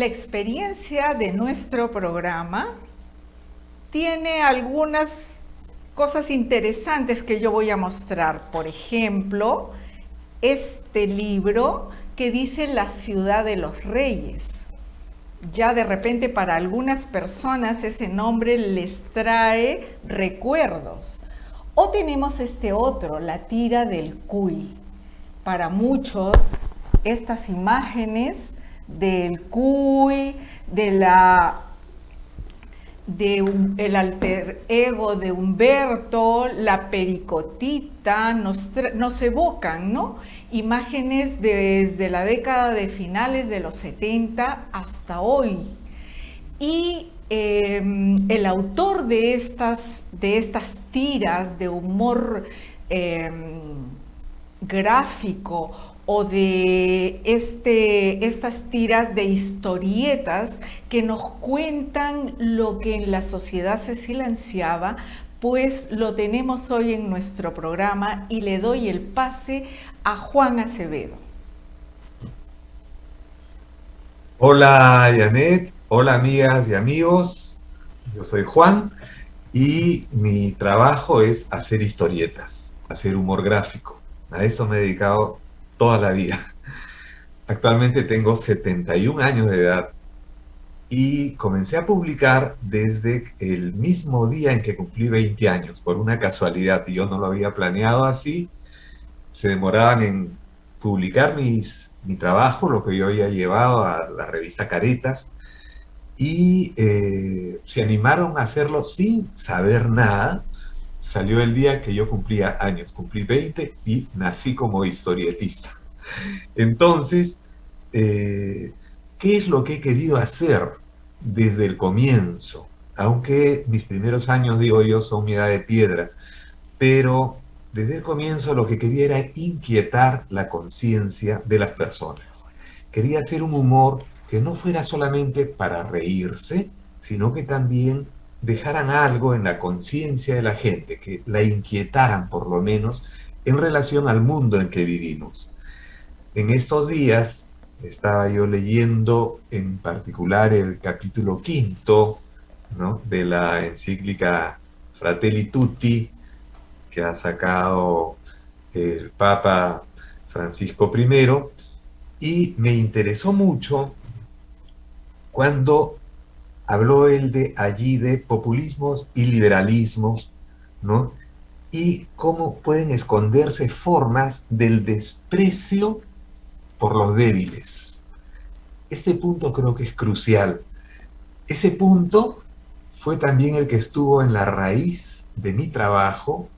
La experiencia de nuestro programa tiene algunas cosas interesantes que yo voy a mostrar. Por ejemplo, este libro que dice La ciudad de los reyes. Ya de repente para algunas personas ese nombre les trae recuerdos. O tenemos este otro, La tira del Cuy. Para muchos, estas imágenes del Cuy, el alter ego de Humberto, la pericotita, nos evocan, ¿no? Imágenes desde la década de finales de los 70 hasta hoy. Y el autor de estas tiras de humor gráfico o de estas tiras de historietas que nos cuentan lo que en la sociedad se silenciaba, pues lo tenemos hoy en nuestro programa y le doy el pase a Juan Acevedo. Hola Janet, hola amigas y amigos, yo soy Juan y mi trabajo es hacer historietas, hacer humor gráfico. A eso me he dedicado toda la vida. Actualmente tengo 71 años de edad y comencé a publicar desde el mismo día en que cumplí 20 años, por una casualidad, y yo no lo había planeado así. Se demoraban en publicar mi trabajo, lo que yo había llevado a la revista Caretas, y se animaron a hacerlo sin saber nada. Salió el día que yo cumplía años, cumplí 20 y nací como historietista. Entonces, ¿qué es lo que he querido hacer desde el comienzo? Aunque mis primeros años, digo yo, son mi edad de piedra, pero desde el comienzo lo que quería era inquietar la conciencia de las personas. Quería hacer un humor que no fuera solamente para reírse, sino que también dejaran algo en la conciencia de la gente, que la inquietaran por lo menos en relación al mundo en que vivimos. En estos días estaba yo leyendo en particular el capítulo quinto, ¿no?, de la encíclica Fratelli Tutti, que ha sacado el Papa Francisco I, y me interesó mucho cuando habló él allí de populismos y liberalismos, ¿no? Y cómo pueden esconderse formas del desprecio por los débiles. Este punto creo que es crucial. Ese punto fue también el que estuvo en la raíz de mi trabajo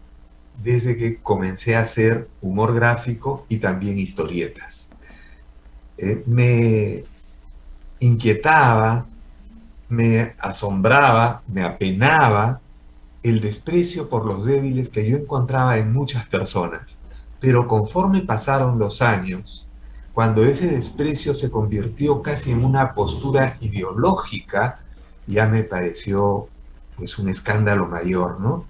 desde que comencé a hacer humor gráfico y también historietas. Me inquietaba, me asombraba, me apenaba el desprecio por los débiles que yo encontraba en muchas personas. Pero conforme pasaron los años, cuando ese desprecio se convirtió casi en una postura ideológica, ya me pareció pues un escándalo mayor, ¿no?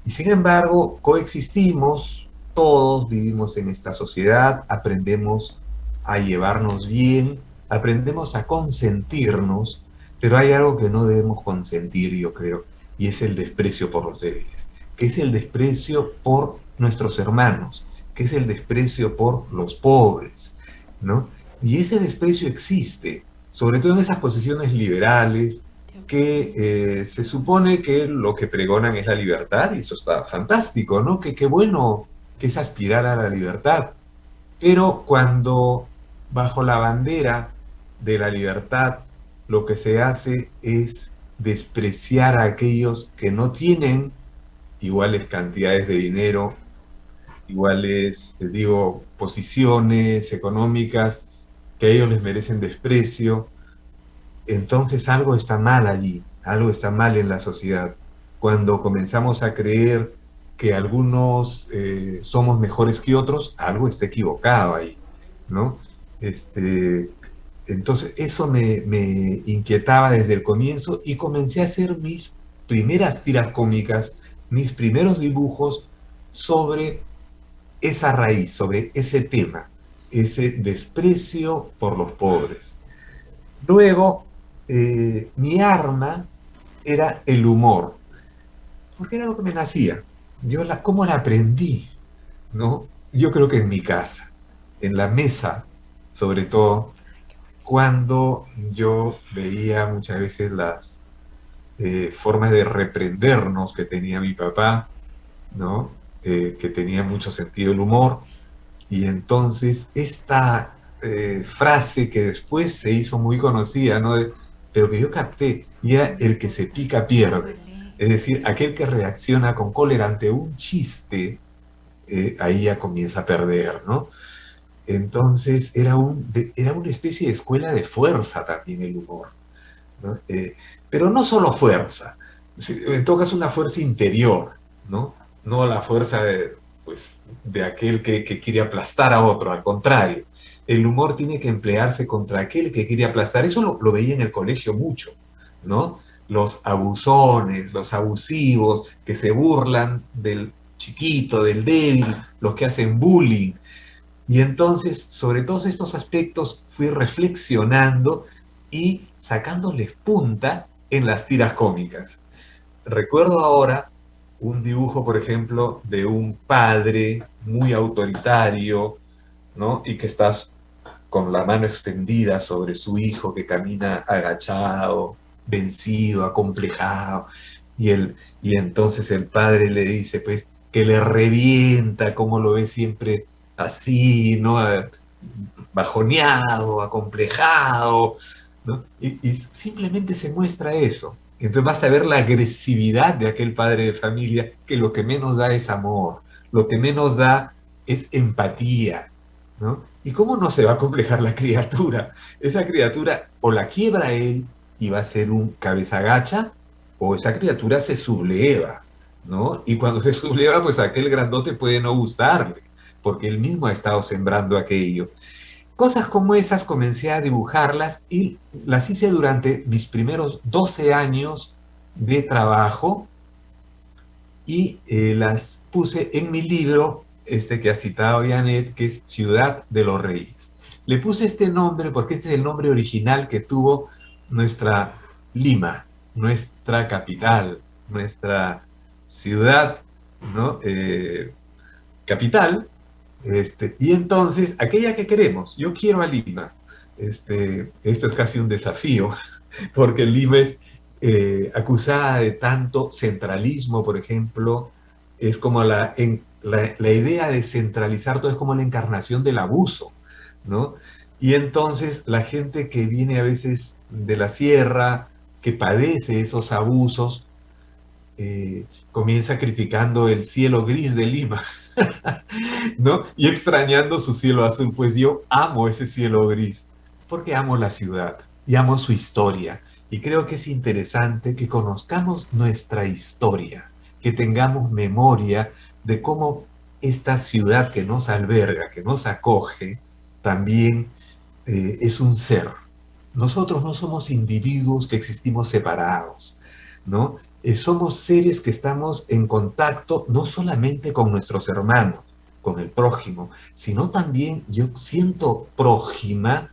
Y sin embargo, coexistimos, todos vivimos en esta sociedad, aprendemos a llevarnos bien, aprendemos a consentirnos, pero hay algo que no debemos consentir, yo creo, y es el desprecio por los débiles, que es el desprecio por nuestros hermanos, que es el desprecio por los pobres, ¿no? Y ese desprecio existe, sobre todo en esas posiciones liberales, que se supone que lo que pregonan es la libertad, y eso está fantástico, ¿no? Que qué bueno que es aspirar a la libertad. Pero cuando bajo la bandera de la libertad lo que se hace es despreciar a aquellos que no tienen iguales cantidades de dinero, iguales, digo, posiciones económicas, que a ellos les merecen desprecio, entonces algo está mal allí, algo está mal en la sociedad. Cuando comenzamos a creer que algunos somos mejores que otros, algo está equivocado ahí, ¿no? Entonces eso me inquietaba desde el comienzo y comencé a hacer mis primeras tiras cómicas, mis primeros dibujos sobre esa raíz, sobre ese tema, ese desprecio por los pobres. Luego, mi arma era el humor, porque era lo que me nacía. ¿Cómo la aprendí? ¿No? Yo creo que en mi casa, en la mesa, sobre todo, cuando yo veía muchas veces las formas de reprendernos que tenía mi papá, ¿no? Que tenía mucho sentido el humor, y entonces esta frase que después se hizo muy conocida, ¿no? Pero que yo capté, y era el que se pica pierde. Es decir, aquel que reacciona con cólera ante un chiste, ahí ya comienza a perder, ¿no? Entonces era una especie de escuela de fuerza también el humor, ¿no? Pero no solo fuerza, en todo caso una fuerza interior, ¿no? No la fuerza pues, de aquel que quiere aplastar a otro, al contrario. El humor tiene que emplearse contra aquel que quiere aplastar. Eso lo veía en el colegio mucho, ¿no? Los abusones, los abusivos, que se burlan del chiquito, del débil, los que hacen bullying. Y entonces, sobre todos estos aspectos, fui reflexionando y sacándoles punta en las tiras cómicas. Recuerdo ahora un dibujo, por ejemplo, de un padre muy autoritario, ¿no? Y que estás con la mano extendida sobre su hijo que camina agachado, vencido, acomplejado, y, y entonces el padre le dice, pues, que le revienta, como lo ve siempre así, ¿no? Bajoneado, acomplejado, ¿no? Y simplemente se muestra eso. Entonces basta ver la agresividad de aquel padre de familia, que lo que menos da es amor, lo que menos da es empatía, ¿no? ¿Y cómo no se va a complejar la criatura? Esa criatura o la quiebra él y va a ser un cabeza gacha, o esa criatura se subleva, ¿no? Y cuando se subleva, pues aquel grandote puede no gustarle, porque él mismo ha estado sembrando aquello. Cosas como esas comencé a dibujarlas y las hice durante mis primeros 12 años de trabajo y las puse en mi libro, este que ha citado Janet, que es Ciudad de los Reyes. Le puse este nombre porque este es el nombre original que tuvo nuestra Lima, nuestra capital, nuestra ciudad, ¿no? Capital, y entonces, aquella que queremos, yo quiero a Lima. Esto es casi un desafío, porque Lima es acusada de tanto centralismo, por ejemplo, es como la idea de centralizar todo es como la encarnación del abuso, ¿no? Y entonces la gente que viene a veces de la sierra, que padece esos abusos, comienza criticando el cielo gris de Lima, ¿no? Y extrañando su cielo azul. Pues yo amo ese cielo gris, porque amo la ciudad y amo su historia. Y creo que es interesante que conozcamos nuestra historia, que tengamos memoria de cómo esta ciudad que nos alberga, que nos acoge, también es un ser. Nosotros no somos individuos que existimos separados, ¿no? Somos seres que estamos en contacto no solamente con nuestros hermanos, con el prójimo, sino también yo siento próxima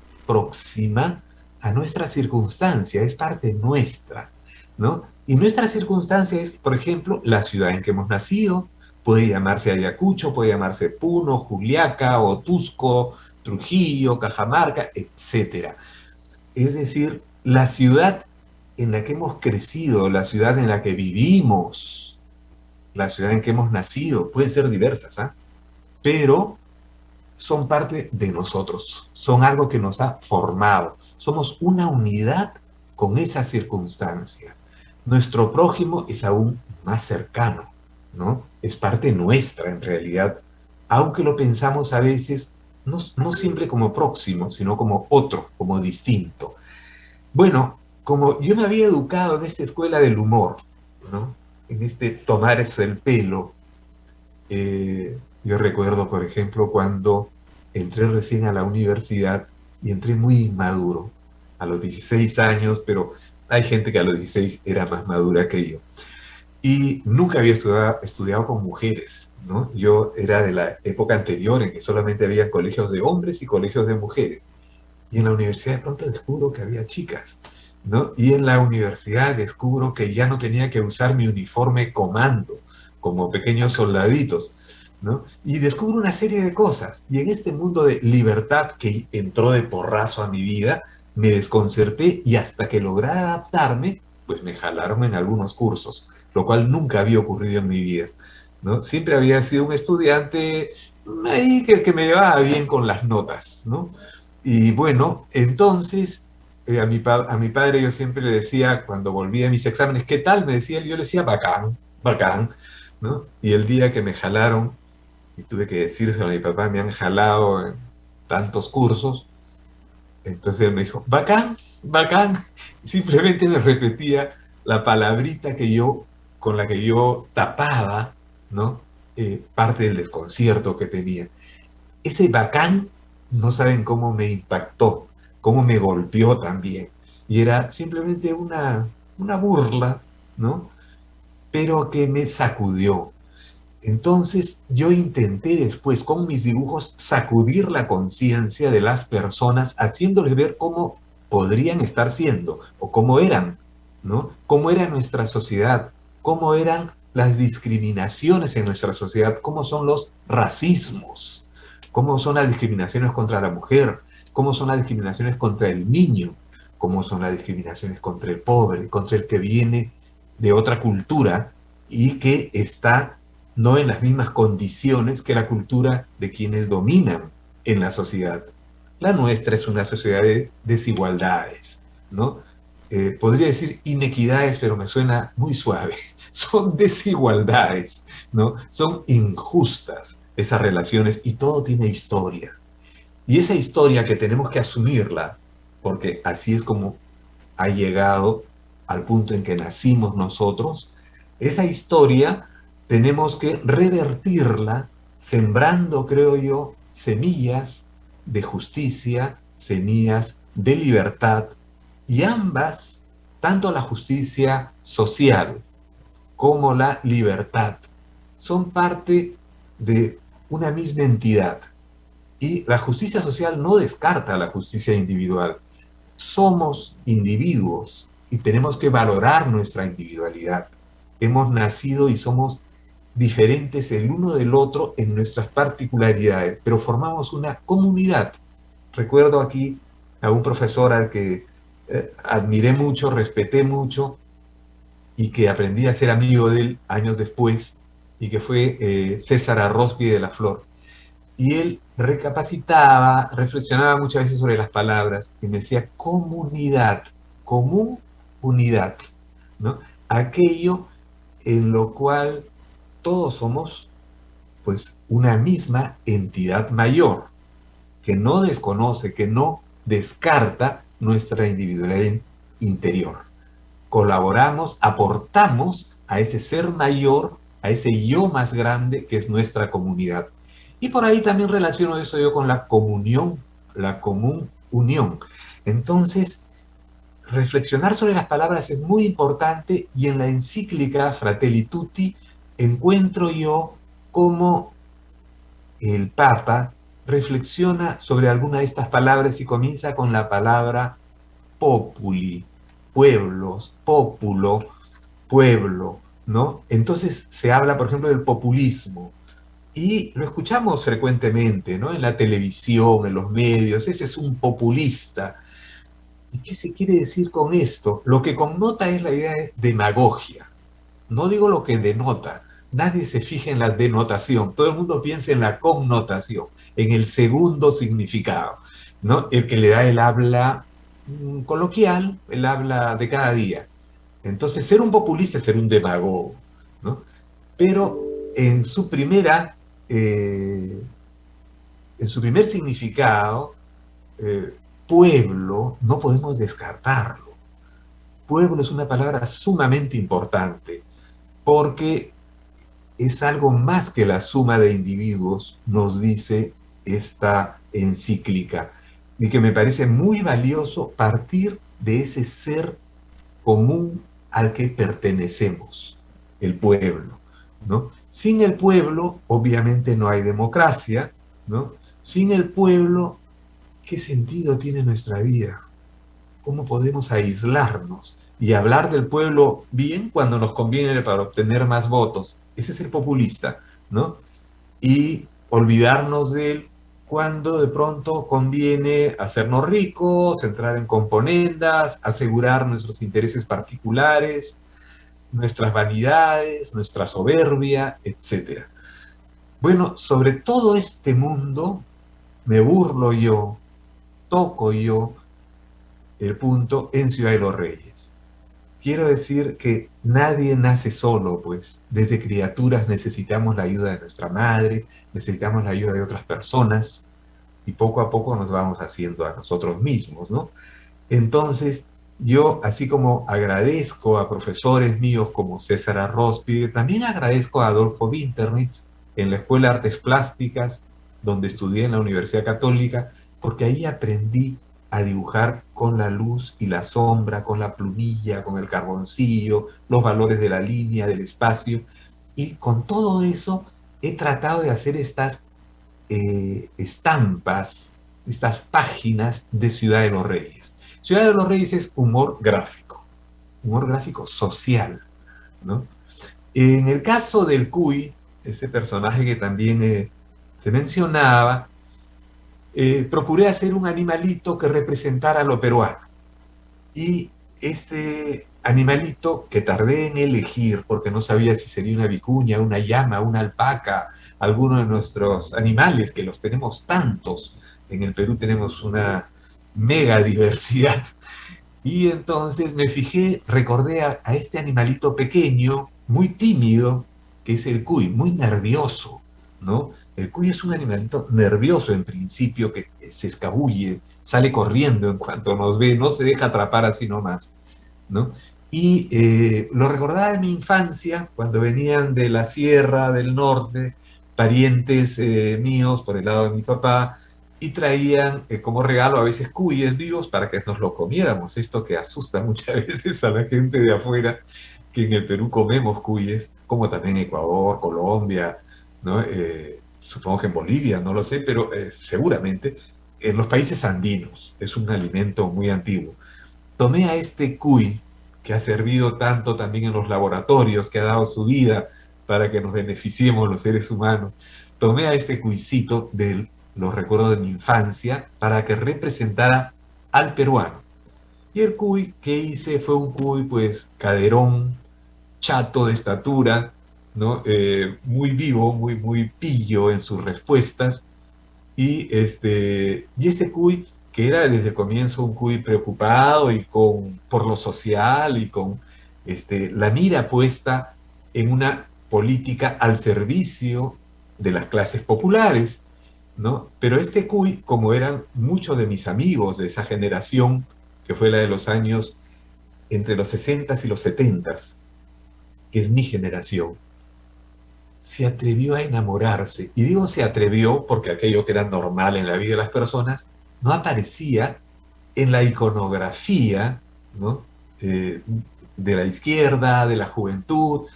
a nuestra circunstancia, es parte nuestra, ¿no? Y nuestra circunstancia es, por ejemplo, la ciudad en que hemos nacido, puede llamarse Ayacucho, puede llamarse Puno, Juliaca, Otusco, Trujillo, Cajamarca, etcétera. Es decir, la ciudad en la que hemos crecido, la ciudad en la que vivimos, la ciudad en que hemos nacido, pueden ser diversas, ¿ah? Pero son parte de nosotros, son algo que nos ha formado. Somos una unidad con esa circunstancia. Nuestro prójimo es aún más cercano, ¿no? Es parte nuestra en realidad, aunque lo pensamos a veces no siempre como próximo, sino como otro, como distinto. Bueno, como yo me había educado en esta escuela del humor, ¿no? En este tomarse el pelo, yo recuerdo, por ejemplo, cuando entré recién a la universidad y entré muy inmaduro, a los 16 años, pero hay gente que a los 16 era más madura que yo. Y nunca había estudiado con mujeres, ¿no? Yo era de la época anterior en que solamente había colegios de hombres y colegios de mujeres. Y en la universidad de pronto descubro que había chicas, ¿no? Y en la universidad descubro que ya no tenía que usar mi uniforme comando, como pequeños soldaditos, ¿no? Y descubro una serie de cosas. Y en este mundo de libertad que entró de porrazo a mi vida, me desconcerté y hasta que logré adaptarme, pues me jalaron en algunos cursos, lo cual nunca había ocurrido en mi vida, ¿no? Siempre había sido un estudiante ahí que me llevaba bien con las notas, ¿no? Y bueno, entonces a mi padre yo siempre le decía, cuando volvía a mis exámenes, ¿qué tal? Me decía él, yo le decía, bacán, bacán, ¿no? Y el día que me jalaron, y tuve que decírselo a mi papá, me han jalado en tantos cursos, entonces él me dijo, bacán, bacán. Simplemente me repetía la palabrita que yo, con la que yo tapaba, ¿no? Parte del desconcierto que tenía. Ese bacán, no saben cómo me impactó, cómo me golpeó también. Y era simplemente una burla, ¿no? Pero que me sacudió. Entonces yo intenté después con mis dibujos sacudir la conciencia de las personas, haciéndoles ver cómo podrían estar siendo o cómo eran, ¿no? Cómo era nuestra sociedad, cómo eran las discriminaciones en nuestra sociedad, cómo son los racismos, cómo son las discriminaciones contra la mujer, cómo son las discriminaciones contra el niño, cómo son las discriminaciones contra el pobre, contra el que viene de otra cultura y que está no en las mismas condiciones que la cultura de quienes dominan en la sociedad. La nuestra es una sociedad de desigualdades, ¿no? Podría decir inequidades, pero me suena muy suave. Son desigualdades, ¿no? Son injustas esas relaciones y todo tiene historia. Y esa historia que tenemos que asumirla, porque así es como ha llegado al punto en que nacimos nosotros, esa historia tenemos que revertirla sembrando, creo yo, semillas de justicia, semillas de libertad, y ambas, tanto la justicia social como la libertad, son parte de una misma entidad. Y la justicia social no descarta la justicia individual. Somos individuos y tenemos que valorar nuestra individualidad. Hemos nacido y somos diferentes el uno del otro en nuestras particularidades, pero formamos una comunidad. Recuerdo aquí a un profesor al que admiré mucho, respeté mucho y que aprendí a ser amigo de él años después, y que fue César Arrosby de la Flor. Y él recapacitaba, reflexionaba muchas veces sobre las palabras y me decía comunidad, común unidad, ¿no? Aquello en lo cual todos somos pues una misma entidad mayor, que no desconoce, que no descarta nuestra individualidad interior. Colaboramos, aportamos a ese ser mayor, a ese yo más grande que es nuestra comunidad. Y por ahí también relaciono eso yo con la comunión, la común unión. Entonces, reflexionar sobre las palabras es muy importante, y en la encíclica Fratelli Tutti encuentro yo cómo el Papa reflexiona sobre alguna de estas palabras y comienza con la palabra populi, pueblos, populo, pueblo, ¿no? Entonces se habla, por ejemplo, del populismo, y lo escuchamos frecuentemente, ¿no? En la televisión, en los medios, ese es un populista. ¿Y qué se quiere decir con esto? Lo que connota es la idea de demagogia. No digo lo que denota. Nadie se fija en la denotación. Todo el mundo piensa en la connotación, en el segundo significado, ¿no? El que le da el habla coloquial, el habla de cada día. Entonces, ser un populista es ser un demagogo, ¿no? Pero en su primera, en su primer significado, pueblo, no podemos descartarlo. Pueblo es una palabra sumamente importante, porque es algo más que la suma de individuos, nos dice esta encíclica, y que me parece muy valioso partir de ese ser común al que pertenecemos, el pueblo, ¿no? Sin el pueblo, obviamente, no hay democracia, ¿no? Sin el pueblo, ¿qué sentido tiene nuestra vida? ¿Cómo podemos aislarnos y hablar del pueblo bien cuando nos conviene para obtener más votos? Ese es el populista, ¿no? Y olvidarnos de él cuando de pronto conviene hacernos ricos, entrar en componendas, asegurar nuestros intereses particulares, nuestras vanidades, nuestra soberbia, etcétera. Bueno, sobre todo este mundo me burlo yo, toco yo el punto en Ciudad de los Reyes. Quiero decir que nadie nace solo, pues desde criaturas necesitamos la ayuda de nuestra madre, necesitamos la ayuda de otras personas y poco a poco nos vamos haciendo a nosotros mismos, ¿no? Entonces, yo, así como agradezco a profesores míos como César Arróspide, también agradezco a Adolfo Winternitz en la Escuela de Artes Plásticas, donde estudié en la Universidad Católica, porque ahí aprendí a dibujar con la luz y la sombra, con la plumilla, con el carboncillo, los valores de la línea, del espacio, y con todo eso he tratado de hacer estas estampas, estas páginas de Ciudad de los Reyes. Ciudad de los Reyes es humor gráfico social, ¿no? En el caso del Cuy, este personaje que también se mencionaba, procuré hacer un animalito que representara lo peruano. Y este animalito que tardé en elegir, porque no sabía si sería una vicuña, una llama, una alpaca, alguno de nuestros animales, que los tenemos tantos. En el Perú tenemos una mega diversidad. Y entonces me fijé, recordé a este animalito pequeño, muy tímido, que es el cuy, muy nervioso, ¿no? El cuy es un animalito nervioso en principio, que se escabulle, sale corriendo en cuanto nos ve, no se deja atrapar así nomás, ¿no? Y lo recordaba de mi infancia, cuando venían de la sierra del norte, parientes míos por el lado de mi papá, y traían como regalo a veces cuyes vivos para que nos lo comiéramos. Esto que asusta muchas veces a la gente de afuera, que en el Perú comemos cuyes, como también en Ecuador, Colombia, ¿no? Supongo que en Bolivia, no lo sé, pero seguramente en los países andinos es un alimento muy antiguo. Tomé a este cuy, que ha servido tanto también en los laboratorios, que ha dado su vida para que nos beneficiemos los seres humanos. Tomé a este cuycito de los recuerdos de mi infancia para que representara al peruano. Y el cuy que hice fue un cuy, pues, caderón, chato de estatura, ¿no? Muy vivo, muy pillo en sus respuestas. Y este cuy, que era desde el comienzo un cuy preocupado y por lo social y con la mira puesta en una política al servicio de las clases populares, ¿no? Pero este cuy, como eran muchos de mis amigos de esa generación, que fue la de los años entre los 60 y los 70, que es mi generación, se atrevió a enamorarse. Y digo se atrevió porque aquello que era normal en la vida de las personas no aparecía en la iconografía, ¿no? De la izquierda, de la juventud,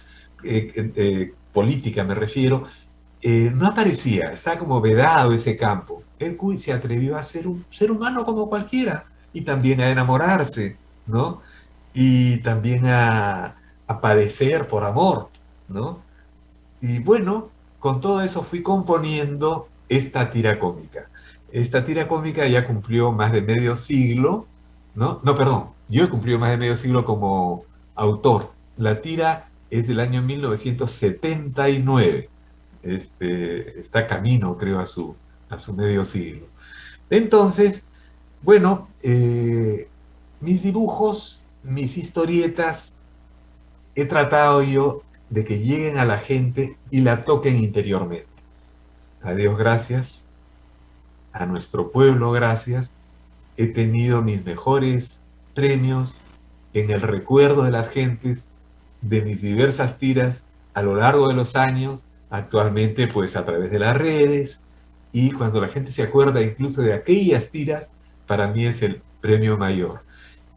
política me refiero, no aparecía, está como vedado ese campo. El cuy se atrevió a ser un ser humano como cualquiera y también a enamorarse, ¿no? Y también a padecer por amor, ¿no? Y bueno, con todo eso fui componiendo esta tira cómica. Esta tira cómica ya cumplió más de medio siglo, ¿no? No, perdón, yo he cumplido más de medio siglo como autor. La tira es del año 1979. Está camino, creo, a su medio siglo. Entonces, bueno, mis dibujos, mis historietas, he tratado yo de que lleguen a la gente y la toquen interiormente. A Dios gracias, a nuestro pueblo gracias, he tenido mis mejores premios en el recuerdo de las gentes de mis diversas tiras a lo largo de los años, actualmente pues a través de las redes, y cuando la gente se acuerda incluso de aquellas tiras, para mí es el premio mayor.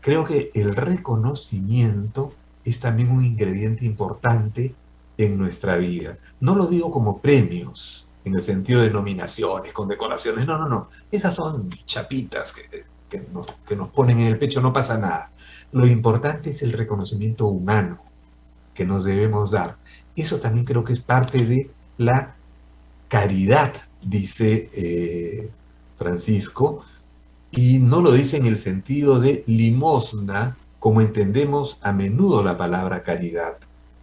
Creo que el reconocimiento es también un ingrediente importante en nuestra vida. No lo digo como premios, en el sentido de nominaciones, condecoraciones. No, no, no. Esas son chapitas que nos ponen en el pecho, no pasa nada. Lo importante es el reconocimiento humano que nos debemos dar. Eso también creo que es parte de la caridad, dice Francisco, y no lo dice en el sentido de limosna, como entendemos a menudo la palabra caridad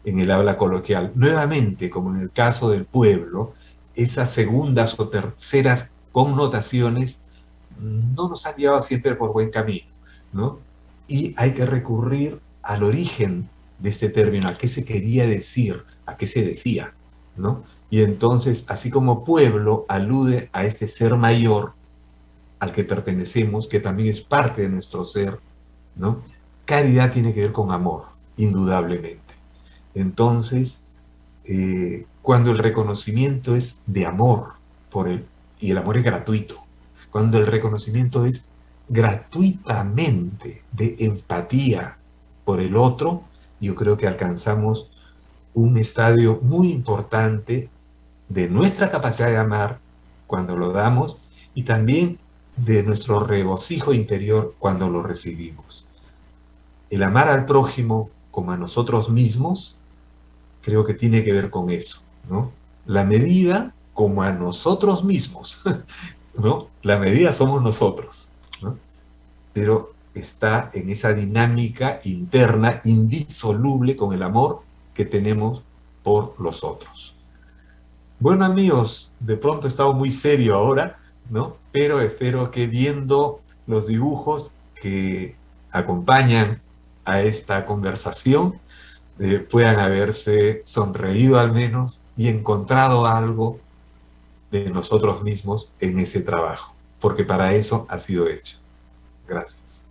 en el habla coloquial. Nuevamente, como en el caso del pueblo, esas segundas o terceras connotaciones no nos han llevado siempre por buen camino, ¿no? Y hay que recurrir al origen de este término, a qué se quería decir, a qué se decía, ¿no? Y entonces, así como pueblo alude a este ser mayor al que pertenecemos, que también es parte de nuestro ser, ¿no? Caridad tiene que ver con amor, indudablemente. Entonces, cuando el reconocimiento es de amor, y el amor es gratuito, cuando el reconocimiento es gratuitamente de empatía por el otro, yo creo que alcanzamos un estadio muy importante de nuestra capacidad de amar cuando lo damos y también de nuestro regocijo interior cuando lo recibimos. El amar al prójimo como a nosotros mismos, creo que tiene que ver con eso, ¿no? La medida como a nosotros mismos, ¿no? La medida somos nosotros, ¿no? Pero está en esa dinámica interna indisoluble con el amor que tenemos por los otros. Bueno, amigos, de pronto he estado muy serio ahora, ¿no? Pero espero que viendo los dibujos que acompañan a esta conversación, puedan haberse sonreído al menos y encontrado algo de nosotros mismos en ese trabajo, porque para eso ha sido hecho. Gracias.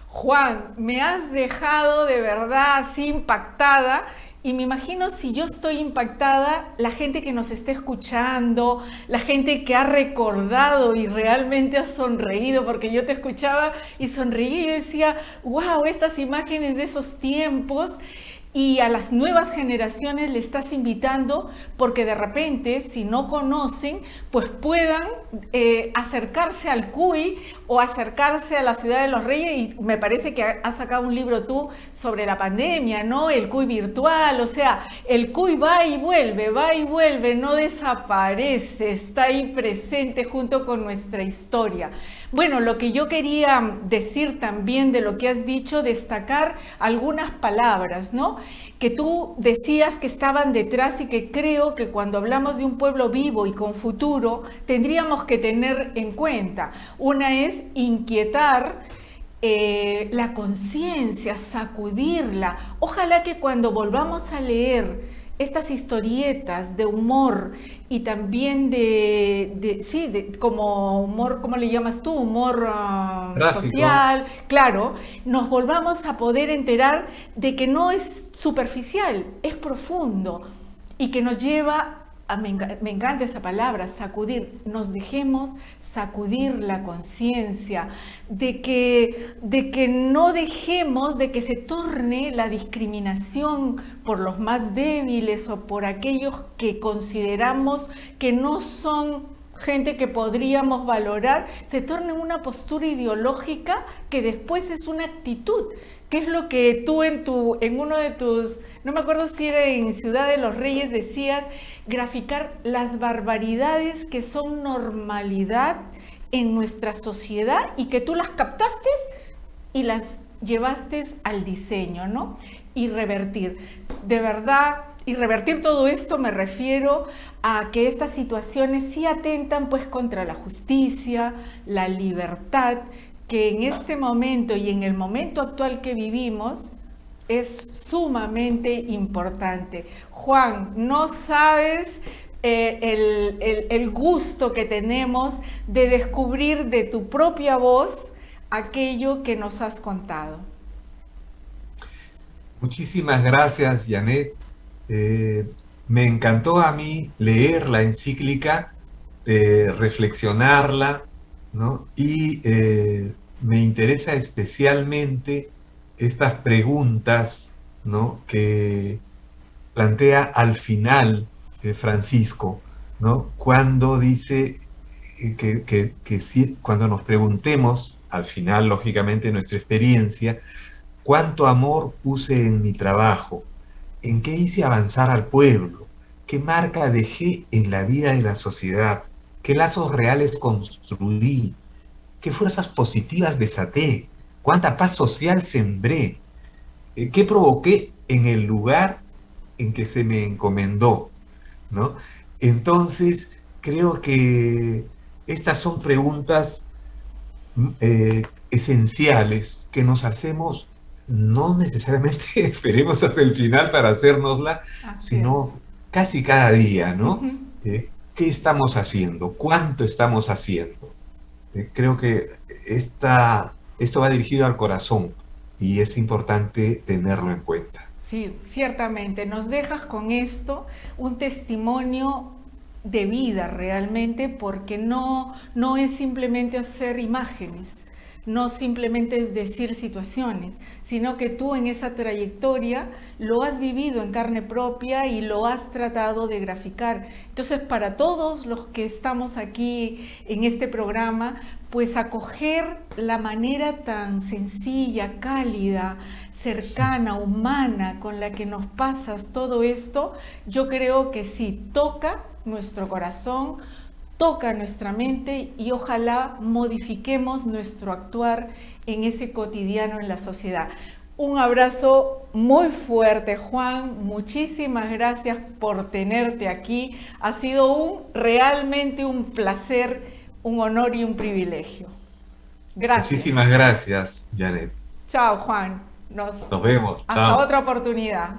Juan, me has dejado de verdad así impactada y me imagino si yo estoy impactada, la gente que nos está escuchando, la gente que ha recordado y realmente ha sonreído, porque yo te escuchaba y sonreí y yo decía, wow, estas imágenes de esos tiempos. Y a las nuevas generaciones le estás invitando porque de repente, si no conocen, pues puedan acercarse al CUI o acercarse a la Ciudad de los Reyes. Y me parece que has sacado un libro tú sobre la pandemia, ¿no? El CUI virtual, o sea, el CUI va y vuelve, no desaparece, está ahí presente junto con nuestra historia. Bueno, lo que yo quería decir también de lo que has dicho, destacar algunas palabras, ¿no? Que tú decías que estaban detrás y que creo que cuando hablamos de un pueblo vivo y con futuro, tendríamos que tener en cuenta. Una es inquietar la conciencia, sacudirla. Ojalá que cuando volvamos a leer estas historietas de humor y también como humor, ¿cómo le llamas tú? Humor social, claro, nos volvamos a poder enterar de que no es superficial, es profundo y que nos lleva me encanta esa palabra, sacudir, nos dejemos sacudir la conciencia, de que no dejemos de que se torne la discriminación por los más débiles o por aquellos que consideramos que no son gente que podríamos valorar, se torne una postura ideológica que después es una actitud. ¿Qué es lo que tú en uno de tus, no me acuerdo si era en Ciudad de los Reyes, decías, graficar las barbaridades que son normalidad en nuestra sociedad y que tú las captaste y las llevaste al diseño, ¿no? Y revertir. De verdad, y revertir todo esto me refiero a que estas situaciones sí atentan pues contra la justicia, la libertad, que en este momento y en el momento actual que vivimos es sumamente importante. Juan, no sabes el gusto que tenemos de descubrir de tu propia voz aquello que nos has contado. Muchísimas gracias, Janet. Me encantó a mí leer la encíclica, reflexionarla, ¿no? Y me interesa especialmente estas preguntas, ¿no?, que plantea al final Francisco, ¿no? Cuando dice cuando nos preguntemos, al final, lógicamente, nuestra experiencia, cuánto amor puse en mi trabajo, en qué hice avanzar al pueblo, qué marca dejé en la vida de la sociedad, qué lazos reales construí, qué fuerzas positivas desaté, cuánta paz social sembré, qué provoqué en el lugar en que se me encomendó, ¿no? Entonces, creo que estas son preguntas esenciales que nos hacemos, no necesariamente esperemos hasta el final para hacérnosla, Así es. sino casi cada día, ¿no? Ujú. ¿Qué estamos haciendo? ¿Cuánto estamos haciendo? Creo que esto va dirigido al corazón y es importante tenerlo en cuenta. Sí, ciertamente. Nos dejas con esto un testimonio de vida realmente, porque no es simplemente hacer imágenes, no simplemente es decir situaciones, sino que tú en esa trayectoria lo has vivido en carne propia y lo has tratado de graficar. Entonces, para todos los que estamos aquí en este programa, pues acoger la manera tan sencilla, cálida, cercana, humana con la que nos pasas todo esto, yo creo que sí toca nuestro corazón, toca nuestra mente y ojalá modifiquemos nuestro actuar en ese cotidiano en la sociedad. Un abrazo muy fuerte, Juan. Muchísimas gracias por tenerte aquí. Ha sido realmente un placer, un honor y un privilegio. Gracias. Muchísimas gracias, Janet. Chao, Juan. Nos vemos. Hasta Chao. otra oportunidad.